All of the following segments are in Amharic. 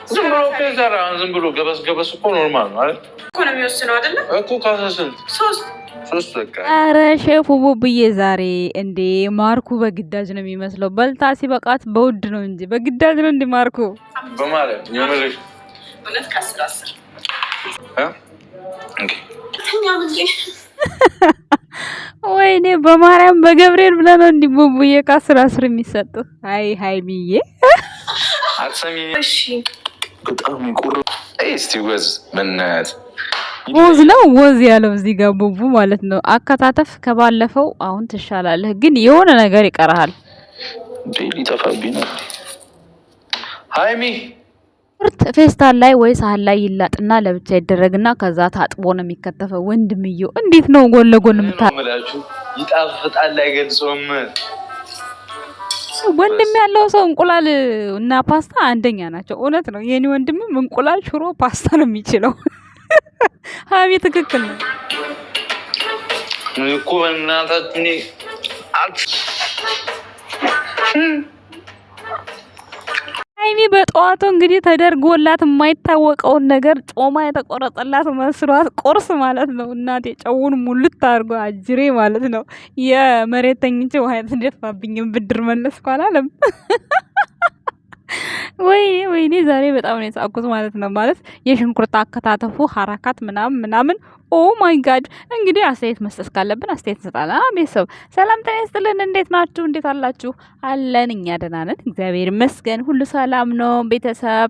ዝም ብሎ ከዘራ ዝም ብሎ ገበስ እኮ ኖርማል ነው አይደል? እኮ ነው የሚወስነው አይደል? እኮ ካሰስን ሶስት በቃ። ኧረ ሼፉ ቡቡዬ ዛሬ እንዴ ማርኩ በግዳጅ ነው የሚመስለው። በልታ ሲበቃት በውድ ነው እንጂ በግዳጅ ነው እንዴ ማርኩ? በማለት የምልሽ እውነት ከ10 ወይኔ በማርያም በገብርኤል ብለህ ነው እንዲህ ቡቡዬ ከ10 የሚሰጡ? አይ ሃይሚዬ አትሰሚ። እሺ በጣም ይቁር። እስቲ ወዝ በእናትህ ወዝ ነው ወዝ ያለው እዚህ ጋር ቡቡ ማለት ነው። አከታተፍ ከባለፈው አሁን ትሻላለህ፣ ግን የሆነ ነገር ይቀርሃል። ሊጠፋብኝ ነው ሃይሚ። ፌስታል ላይ ወይ ሳህን ላይ ይላጥና ለብቻ ይደረግና ከዛ ታጥቦ ነው የሚከተፈው። ወንድምየው እንዴት ነው ጎን ለጎን የምታምላችሁ? ይጣፍጣል አይገልጾም። ወንድም ያለው ሰው እንቁላል እና ፓስታ አንደኛ ናቸው። እውነት ነው። የኔ ወንድምም እንቁላል፣ ሽሮ፣ ፓስታ ነው የሚችለው። ሀቢ ትክክል ነው እኮ እናታችን ሃይሚ በጠዋቱ እንግዲህ ተደርጎላት የማይታወቀውን ነገር ጮማ የተቆረጠላት መስሏት ቁርስ ማለት ነው። እናቴ ጨውን ሙልት አድርጎ አጅሬ ማለት ነው። የመሬት ተኝቼ ውሃ የተደፋብኝም ብድር መለስኩ አላለም። ወይኔ ዛሬ በጣም ነው የሳቅኩት ማለት ነው። ማለት የሽንኩርት አከታተፉ ሐረካት ምናምን ኦ ማይ ጋድ። እንግዲህ አስተያየት መስጠት ካለብን አስተያየት እንሰጣለን። ቤተሰብ ሰላም ጤና ይስጥልን። እንዴት ናችሁ? እንዴት አላችሁ? አለን እኛ ደህና ነን፣ እግዚአብሔር ይመስገን፣ ሁሉ ሰላም ነው። ቤተሰብ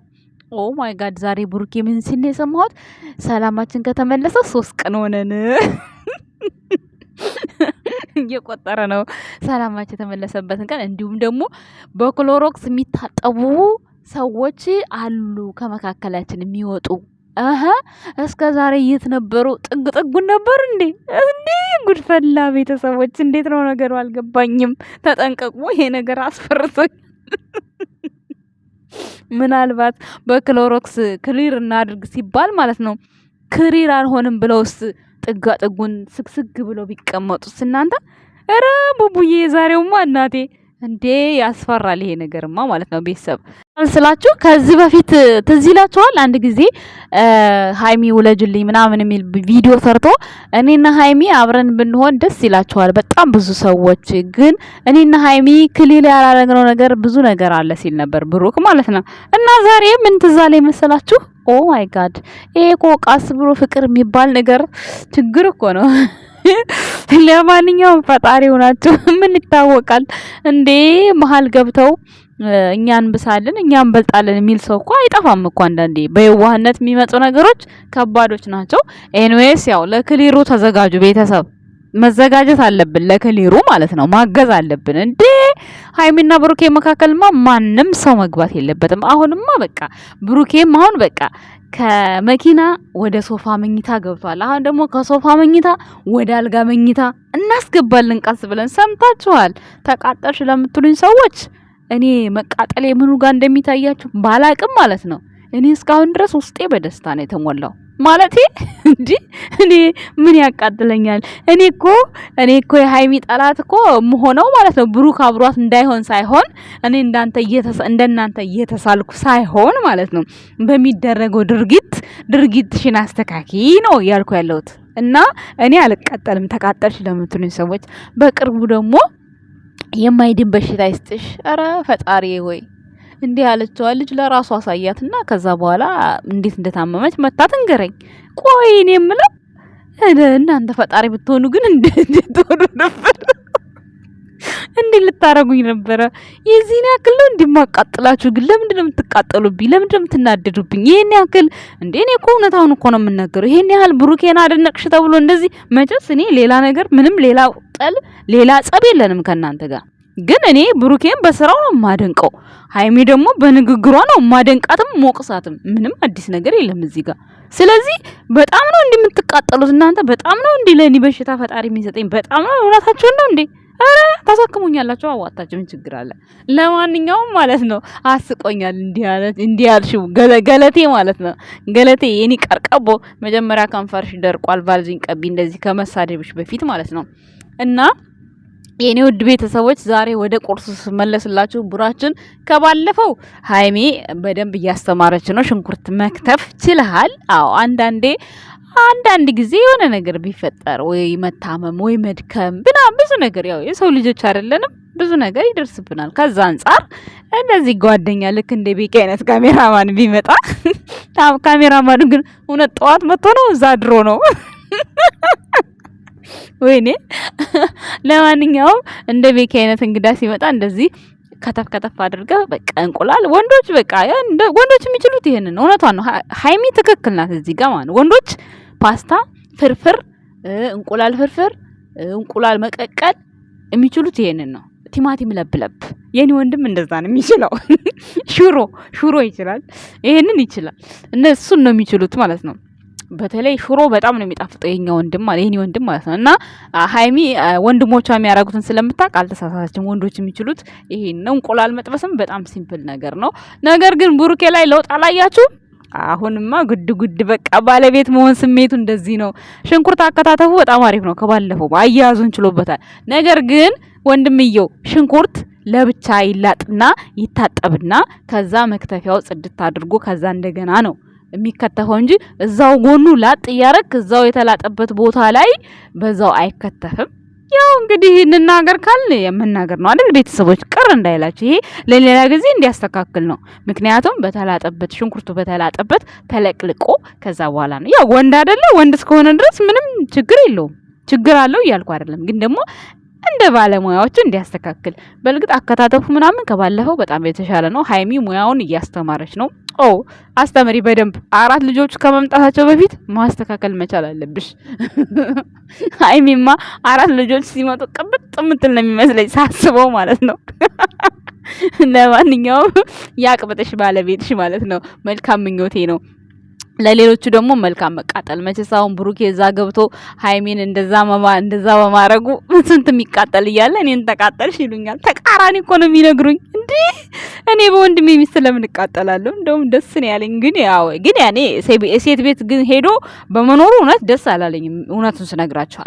ኦ ማይ ጋድ ዛሬ ብሩኬ ምን ሲል ነው የሰማሁት? ሰላማችን ከተመለሰ 3 ቀን ሆነን እየቆጠረ ነው ሰላማችን የተመለሰበትን ቀን። እንዲሁም ደግሞ በክሎሮክስ የሚታጠቡ ሰዎች አሉ ከመካከላችን የሚወጡ እስከ ዛሬ የት ነበሩ? ጥጉን ነበሩ እንዴ? ጉድፈላ ቤተሰቦች፣ እንዴት ነው ነገሩ? አልገባኝም። ተጠንቀቁ፣ ይሄ ነገር አስፈርቶኝ። ምናልባት በክሎሮክስ ክሊር እናድርግ ሲባል ማለት ነው ክሊር አልሆንም ብለውስ ጥጉን ስግስግ ብለው ቢቀመጡስ እናንተ? ኧረ ቡቡዬ ዛሬውማ እናቴ እንዴ ያስፈራል ይሄ ነገርማ ማለት ነው። ቤተሰብ ስላችሁ ከዚህ በፊት ትዝ ይላችኋል? አንድ ጊዜ ሃይሚ ውለጅልኝ ምናምን የሚል ቪዲዮ ሰርቶ እኔና ሃይሚ አብረን ብንሆን ደስ ይላችኋል በጣም ብዙ ሰዎች። ግን እኔና ሃይሚ ክሊል ያላረግነው ነገር ብዙ ነገር አለ ሲል ነበር ብሩክ ማለት ነው። እና ዛሬ ምን ትዝ አለኝ መሰላችሁ? ኦ ማይ ጋድ ይሄ እኮ ቃስ ብሎ ፍቅር የሚባል ነገር ችግር እኮ ነው። ለማንኛውም ፈጣሪው ናቸው። ምን ይታወቃል እንዴ መሀል ገብተው እኛን ብሳለን እኛን በልጣለን የሚል ሰው እኮ አይጠፋም እኮ። አንዳንዴ በየዋህነት የሚመጡ ነገሮች ከባዶች ናቸው። ኤኒዌይስ ያው ለክሊሩ ተዘጋጁ ቤተሰብ፣ መዘጋጀት አለብን ለክሊሩ ማለት ነው። ማገዝ አለብን እንዴ። ሃይሚና ብሩኬ መካከልማ ማንም ሰው መግባት የለበትም። አሁንማ በቃ ብሩኬም አሁን በቃ ከመኪና ወደ ሶፋ መኝታ ገብቷል። አሁን ደግሞ ከሶፋ መኝታ ወደ አልጋ መኝታ እናስገባለን ቀስ ብለን። ሰምታችኋል? ተቃጠልሽ ለምትሉኝ ሰዎች እኔ መቃጠሌ ምኑ ጋር እንደሚታያችሁ ባላቅም ማለት ነው። እኔ እስካሁን ድረስ ውስጤ በደስታ ነው የተሞላው። ማለቴ እንዴ እኔ ምን ያቃጥለኛል? እኔ እኮ የሃይሚ ጠላት እኮ መሆነው ማለት ነው ብሩክ አብሯት እንዳይሆን ሳይሆን እኔ እንደናንተ እየተሳልኩ ሳይሆን ማለት ነው በሚደረገው ድርጊትሽን አስተካኪ ነው ያልኩ ያለሁት። እና እኔ አልቃጠልም ተቃጠልሽ ለምትሉኝ ሰዎች። በቅርቡ ደግሞ የማይድን በሽታ ይስጥሽ። ኧረ ፈጣሪ ሆይ እንዲህ ያለችዋ ልጅ ለራሷ አሳያትና ከዛ በኋላ እንዴት እንደታመመች መታ ትንገረኝ። ቆይ እኔ የምለው እናንተ ፈጣሪ ብትሆኑ ግን እንዴት ሆኖ ነበር? እንዴት ልታረጉኝ ነበረ? የዚህን ያክል ነው እንደማቃጥላችሁ። ግን ለምንድን ነው የምትቃጠሉብኝ? ለምንድን ነው የምትናደዱብኝ? ይሄን ያክል እንዴ? እኔ እኮ እውነታውን እኮ ነው የምናገረው። ይሄን ያህል ብሩኬን አደነቅሽ ተብሎ እንደዚህ መጨስ እኔ ሌላ ነገር ምንም ሌላ ጸብ የለንም ከናንተ ጋር። ግን እኔ ብሩኬን በስራው ነው የማደንቀው። ሃይሚ ደግሞ በንግግሯ ነው የማደንቃትም ሞቅሳትም። ምንም አዲስ ነገር የለም እዚህ ጋር። ስለዚህ በጣም ነው እንደምትቃጠሉት እናንተ። በጣም ነው እንዴ ለኔ በሽታ ፈጣሪ የሚሰጠኝ። በጣም ነው። እውነታችሁን ነው እንዴ? አረ ታሳክሙኛላችሁ። አዋጣችሁ ምን ችግር አለ? ለማንኛውም ማለት ነው አስቆኛል እንዲህ ያልሽው ገለቴ ማለት ነው። ገለቴ የኔ ቀርቀቦ መጀመሪያ ከንፈርሽ ደርቋል ቫልዚን ቀቢ እንደዚህ ከመሳደብሽ በፊት ማለት ነው። እና የኔ ውድ ቤተሰቦች ዛሬ ወደ ቁርስ ስመለስላችሁ ቡራችን ከባለፈው ሃይሚ በደንብ እያስተማረች ነው። ሽንኩርት መክተፍ ችልሃል? አዎ አንዳንድ ጊዜ የሆነ ነገር ቢፈጠር ወይ መታመም ወይ መድከም ብዙ ነገር ያው የሰው ልጆች አይደለንም ብዙ ነገር ይደርስብናል። ከዛ አንፃር እንደዚህ ጓደኛ ልክ እንደ ቤቂ አይነት ካሜራማን ቢመጣ ካሜራማኑ ግን እውነት ጠዋት መጥቶ ነው እዛ ድሮ ነው ወይኔ ለማንኛውም እንደ ቤኪ አይነት እንግዳ ሲመጣ እንደዚህ ከተፍ አድርጋ በቃ እንቁላል ወንዶች በቃ ወንዶች የሚችሉት ይሄንን ነው። እውነቷን ነው። ሃይሚ ትክክል ናት እዚህ ጋር ማለት ወንዶች ፓስታ ፍርፍር፣ እንቁላል ፍርፍር፣ እንቁላል መቀቀል የሚችሉት ይሄንን ነው። ቲማቲም ለብለብ የኔ ወንድም እንደዛ ነው የሚችለው። ሹሮ ይችላል፣ ይሄንን ይችላል። እነሱን ነው የሚችሉት ማለት ነው። በተለይ ሽሮ በጣም ነው የሚጣፍጠው የኛ ወንድም ማለት ነው። እና ሃይሚ ወንድሞቿ የሚያረጉትን ስለምታውቅ አልተሳሳተችም። ወንዶች የሚችሉት ይሄን ነው። እንቁላል መጥበስም በጣም ሲምፕል ነገር ነው። ነገር ግን ቡሩኬ ላይ ለውጥ አላያችሁ? አሁንማ ጉድ በቃ ባለቤት መሆን ስሜቱ እንደዚህ ነው። ሽንኩርት አከታተፉ በጣም አሪፍ ነው። ከባለፈው አያያዙን ችሎበታል። ነገር ግን ወንድምየው ሽንኩርት ለብቻ ይላጥና ይታጠብና ከዛ መክተፊያው ጽድት አድርጎ ከዛ እንደገና ነው የሚከተፈው እንጂ እዛው ጎኑ ላጥ እያረክ እዛው የተላጠበት ቦታ ላይ በዛው አይከተፍም። ያው እንግዲህ እንናገር ካልን የምናገር ነው አይደል? ቤተሰቦች ቅር እንዳይላችሁ ይሄ ለሌላ ጊዜ እንዲያስተካክል ነው። ምክንያቱም በተላጠበት ሽንኩርቱ በተላጠበት ተለቅልቆ ከዛ በኋላ ነው። ያው ወንድ አይደለ? ወንድ እስከሆነ ድረስ ምንም ችግር የለውም። ችግር አለው እያልኩ አይደለም፣ ግን ደግሞ እንደ ባለሙያዎቹ እንዲያስተካክል። በልግጥ አከታተፉ ምናምን ከባለፈው በጣም የተሻለ ነው። ሃይሚ ሙያውን እያስተማረች ነው። አስተምሪ በደንብ። 4 ልጆች ከመምጣታቸው በፊት ማስተካከል መቻል አለብሽ። ሃይሚማ 4 ልጆች ሲመጡ ቅብጥ ምትል ነው የሚመስለኝ ሳስበው ማለት ነው። ለማንኛውም ያቅብጥሽ ባለቤትሽ ማለት ነው። መልካም ምኞቴ ነው። ለሌሎቹ ደግሞ መልካም መቃጠል። መቼስ አሁን ብሩኬ እዛ ገብቶ ሃይሚን እንደዛ በማረጉ ስንት የሚቃጠል እያለ እኔን ተቃጠልሽ ይሉኛል። ተቃራኒ እኮ ነው የሚነግሩኝ። እንዴ እኔ በወንድሜ ሚስት ለምን እቃጠላለሁ? እንደውም ደስ ነው ያለኝ። ግን ያኔ ሴት ቤት ግን ሄዶ በመኖሩ እውነት ደስ አላለኝም። እውነቱን ስነግራቸው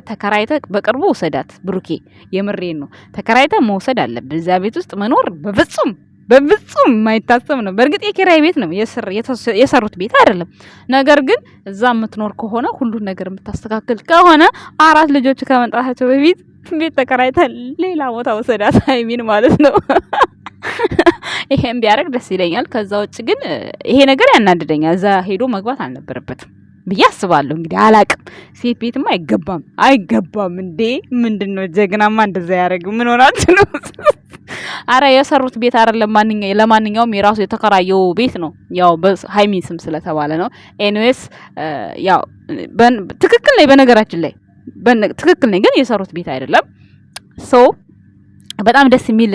ተከራይተ በቅርቡ ወሰዳት ብሩኬ፣ የምሬን ነው። ተከራይተ መውሰድ አለብን። እዛ ቤት ውስጥ መኖር በፍጹም የማይታሰብ ነው። በእርግጥ የኪራይ ቤት ነው የሰሩት ቤት አይደለም። ነገር ግን እዛ የምትኖር ከሆነ ሁሉን ነገር የምታስተካክል ከሆነ 4 ልጆች ከመምጣታቸው በፊት ቤት ተከራይተ ሌላ ቦታ ወሰዳት ሃይሚን ማለት ነው። ይሄን ቢያደርግ ደስ ይለኛል። ከዛ ውጭ ግን ይሄ ነገር ያናድደኛል። እዛ ሄዶ መግባት አልነበረበትም ብዬ አስባለሁ። እንግዲህ አላቅም። ሴት ቤትም አይገባም እንዴ! ምንድነው ጀግናማ እንደዛ ያደርግ? ምን ሆናችሁ ነው? አረ የሰሩት ቤት አይደለም። ለማንኛውም የራሱ የተከራየው ቤት ነው። ያው በሃይሚ ስም ስለተባለ ነው። ኤኒዌይስ ያው ትክክል ነኝ፣ በነገራችን ላይ ትክክል ነኝ፣ ግን የሰሩት ቤት አይደለም። ሶ በጣም ደስ የሚል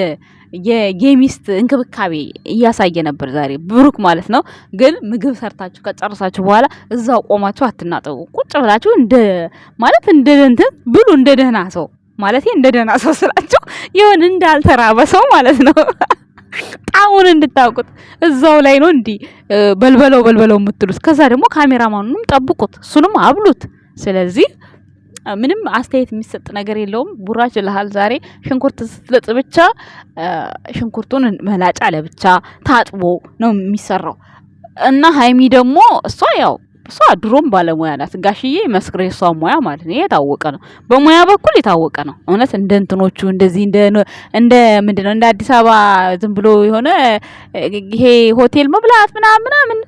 የሚስት እንክብካቤ እያሳየ ነበር ዛሬ ብሩክ ማለት ነው። ግን ምግብ ሰርታችሁ ከጨረሳችሁ በኋላ እዛው ቆማችሁ አትናጠቡ። ቁጭ ብላችሁ እንደ እንትን ብሉ፣ እንደ ደህና ሰው ማለት እንደ ደህና ሰው ስላችሁ ይሁን እንዳልተራበ ሰው ማለት ነው። ጣሙን እንድታውቁት እዛው ላይ ነው እንዲ በልበለው የምትሉት። ከዛ ደግሞ ካሜራማኑንም ጠብቁት፣ እሱንም አብሉት። ስለዚህ ምንም አስተያየት የሚሰጥ ነገር የለውም። ቡራች ለሃል ዛሬ ሽንኩርት ስትለጥ ብቻ ሽንኩርቱን መላጫ ለብቻ ታጥቦ ነው የሚሰራው እና ሃይሚ ደግሞ እሷ ድሮም ባለሙያ ናት። ጋሽዬ መስክሬ እሷ ሙያ ማለት ነው የታወቀ ነው። በሙያ በኩል የታወቀ ነው። እውነት እንደ እንትኖቹ እንደዚህ እንደ ምንድነው እንደ አዲስ አበባ ዝም ብሎ የሆነ ይሄ ሆቴል መብላት ምናምን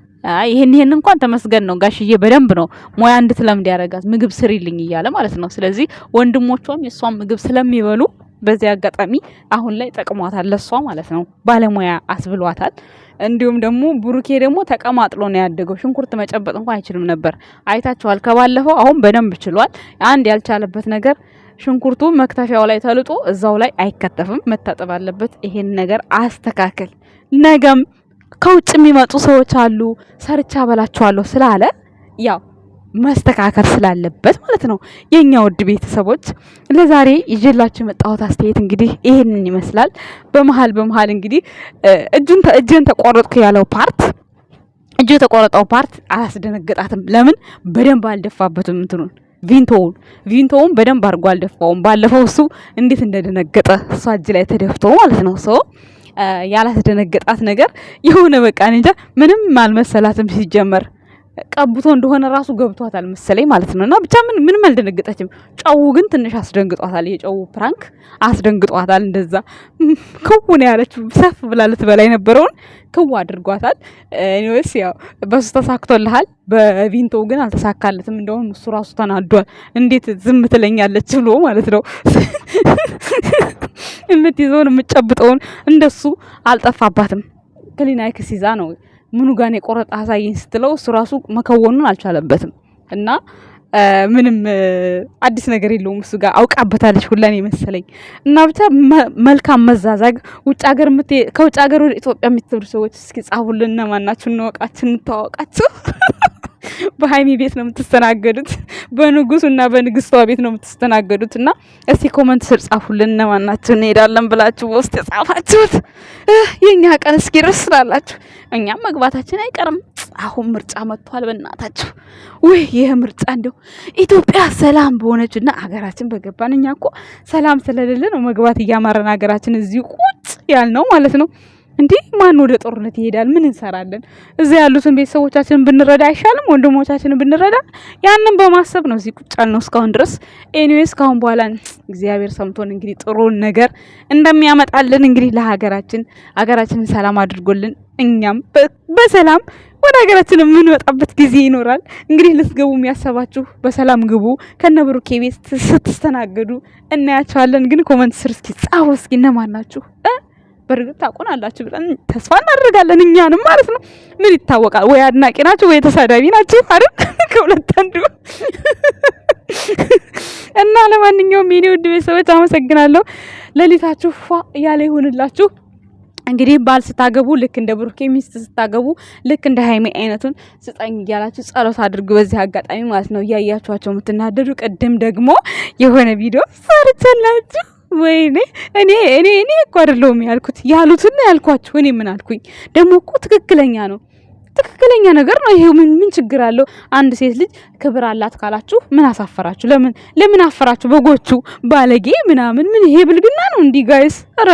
ይሄን እንኳን ተመስገን ነው። ጋሽዬ በደንብ ነው ሙያ እንድትለምድ ያደርጋት። ምግብ ስሪልኝ እያለ ማለት ነው። ስለዚህ ወንድሞቿም የሷን ምግብ ስለሚበሉ በዚህ አጋጣሚ አሁን ላይ ጠቅሟታል ለሷ ማለት ነው። ባለሙያ አስብሏታል። እንዲሁም ደግሞ ብሩኬ ደግሞ ተቀማጥሎ ነው ያደገው። ሽንኩርት መጨበጥ እንኳን አይችልም ነበር። አይታችኋል ከባለፈው። አሁን በደንብ ችሏል። አንድ ያልቻለበት ነገር ሽንኩርቱ መክተፊያው ላይ ተልጦ እዛው ላይ አይከተፍም፣ መታጠብ አለበት። ይሄን ነገር አስተካክል። ነገም ከውጭ የሚመጡ ሰዎች አሉ ሰርቻ በላቸዋለሁ ስላለ ያው መስተካከል ስላለበት ማለት ነው። የኛ ውድ ቤተሰቦች ለዛሬ ይዤላችሁ የመጣሁት አስተያየት እንግዲህ ይሄንን ይመስላል። በመሃል እንግዲህ እጅን ተቆረጥኩ ያለው ፓርት እጁ የተቆረጠው ፓርት አላስደነገጣትም። ለምን በደንብ አልደፋበትም እንትኑን ቪንቶውን በደንብ አድርጎ አልደፋውም። ባለፈው እሱ እንዴት እንደደነገጠ እሷ እጅ ላይ ተደፍቶ ማለት ነው። ሰው ያላስደነገጣት ነገር የሆነ በቃ እንጃ ምንም አልመሰላትም ሲጀመር ቀብቶ እንደሆነ ራሱ ገብቷታል መሰለኝ ማለት ነውና ብቻ ምንም አልደነገጠችም። ጨው ግን ትንሽ አስደንግጧታል። የጨው ፕራንክ አስደንግጧታል። እንደዛ ክው ነው ያለችው። ሰፍ ብላ ልትበላ የነበረውን ክው አድርጓታል። ኤኒዌይስ ያው በሱ ተሳክቶልሃል፣ በቪንቶ ግን አልተሳካለትም። እንደውም እሱ ራሱ ተናዷል። እንዴት ዝም ትለኛለች ብሎ ማለት ነው። የምትይዘውን የምትጨብጠውን እንደሱ አልጠፋባትም። ክሊናክስ ይዛ ነው ምኑ ጋር ነው የቆረጠ አሳየኝ ስትለው እሱ ራሱ መከወኑን አልቻለበትም። እና ምንም አዲስ ነገር የለውም እሱ ጋር አውቃበታለች ሁላን የመሰለኝ። እና ብቻ መልካም መዛዛግ ከውጭ ሀገር ወደ ኢትዮጵያ የምትሄዱ ሰዎች እስኪ ጻፉልን፣ እነማን ናችሁ? እንወቃችሁ፣ እንተዋወቃችሁ። በሀይሚ ቤት ነው የምትስተናገዱት፣ በንጉሱና በንግስቷ ቤት ነው የምትስተናገዱት። እና እስቲ ኮመንት ስር ጻፉልን እነማን ናችሁ እንሄዳለን ብላችሁ ውስጥ የጻፋችሁት። የኛ ቀን እስኪ ድረስ ስላላችሁ እኛም መግባታችን አይቀርም። አሁን ምርጫ መጥቷል። በእናታችሁ ወይ ይሄ ምርጫ እንደው ኢትዮጵያ ሰላም በሆነችና ሀገራችን በገባን። እኛ እኮ ሰላም ስለሌለ ነው መግባት እያማረን ሀገራችን እዚሁ ቁጭ ያልነው ማለት ነው። እንዴ ማን ወደ ጦርነት ይሄዳል? ምን እንሰራለን? እዛ ያሉትን ቤተሰቦቻችንን ብንረዳ አይሻልም? ወንድሞቻችንን ብንረዳ? ያንን በማሰብ ነው እዚህ ቁጭ ያልነው እስካሁን ድረስ። ኤኒዌይስ ካሁን በኋላ እግዚአብሔር ሰምቶን እንግዲህ ጥሩ ነገር እንደሚያመጣልን እንግዲህ ሀገራችንን ሰላም አድርጎልን እኛም በሰላም ወደ ሀገራችን የምንወጣበት ጊዜ ይኖራል። እንግዲህ ልትገቡ የሚያሰባችሁ በሰላም ግቡ። ከነብሩኬ ቤት ስትስተናገዱ እናያቸዋለን። ግን ኮመንት ስር እስኪ ጻፉ እስኪ እነማን ናችሁ? በርግጥ ታውቁናላችሁ ብለን ተስፋ እናደርጋለን። እኛንም ማለት ነው። ምን ይታወቃል? ወይ አድናቂ ናችሁ ወይ ተሳዳቢ ናችሁ አይደል? ከሁለት አንዱ። እና ለማንኛውም የኔ ውድ ቤተሰቦች አመሰግናለሁ። ሌሊታችሁ ፏ ያለ ይሁንላችሁ። እንግዲህ ባል ስታገቡ ልክ እንደ ብሩኬ፣ ሚስት ስታገቡ ልክ እንደ ሃይሜ አይነቱን ስጠኝ እያላችሁ ጸሎት አድርጉ። በዚህ አጋጣሚ ማለት ነው እያያችኋቸው የምትናደዱ። ቅድም ደግሞ የሆነ ቪዲዮ ሰርቻላችሁ። ወይኔ እኔ እኮ አይደለሁም ያልኩት ያሉትን ያልኳችሁ። እኔ ምን አልኩኝ ደግሞ? እኮ ትክክለኛ ነገር ነው ይሄ። ምን ችግር አለው? አንድ ሴት ልጅ ክብር አላት ካላችሁ ምን አሳፈራችሁ? ለምን አፈራችሁ? በጎቹ ባለጌ ምናምን ምን ይሄ ብልግና ነው እንዲህ ጋይስ? ኧረ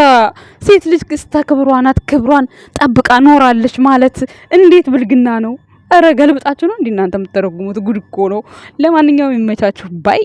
ሴት ልጅ ክብሯ ናት፣ ክብሯን ጠብቃ ኖራለች ማለት እንዴት ብልግና ነው? ኧረ ገልብጣችሁ ነው እንዴ እናንተ የምትተረጉሙት? ጉድ እኮ ነው። ለማንኛውም ይመቻችሁ ባይ